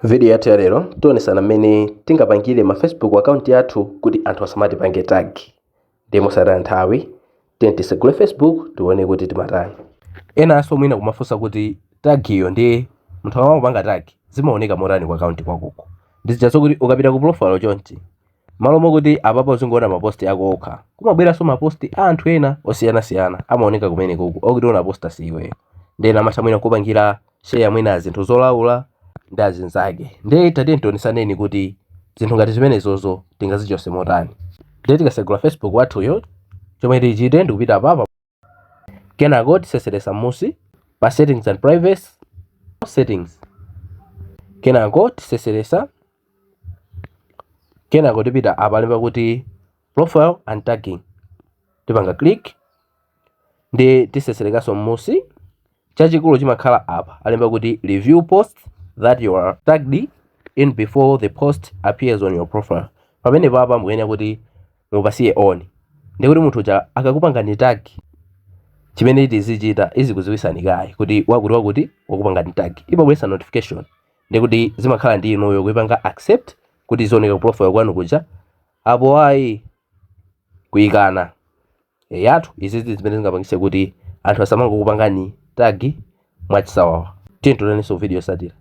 Video yathu ya lero tionesana mmene tingapangire ma Facebook account yathu kuti anthu asamatipange tag. Ndimo sara nthawi tisegule Facebook tione kuti timatani. Enanso mwina kumafunsa kuti tag iyo ndiye munthu amapanga tag zimaoneka motani kwa account kwakuko. Ndizichazo kuti ukapita ku profile chonchi malo mokuti apapo uzingoona maposti ako okha. Kumabweranso maposti a anthu ena osiyanasiyana amaoneka kumene kuko okuti una posta siwe. Ndena amatha mwina kupangira share mwina zinthu zolaula ndi azinzake. Ndiye tionesaneni kuti zinthu ngati zimenezozo tingazichose motani. Ndiye tikasegula Facebook wathuyo chomwe tichite ndi kupita apapa. Kenako tiseseresa m'musi pa settings and privacy settings. Kenako tiseseresa. Kenako tipita apa alemba kuti profile and tagging. Tipanga click. Ndi tiseserekaso m'musi. Chachikulu chimakhala apa alemba kuti review posts that you are tagged in before the post appears on your profile. Pamene papa mukuyena kuti mupasiye on. Ndikuti munthu uja akakupangani tag chimene tizichita izikuziwisani kayi kuti wakuti wakupangani tag. Imabweresa notification. Ndikuti zimakhala ndi inuyo kuipanga accept kuti zioneka ku profile kwanu kuja apo ayi kuyikana yathu izi zimene zingapangise kuti anthu asamangokupangani tag mwachisawawa. Tiye tione video satira.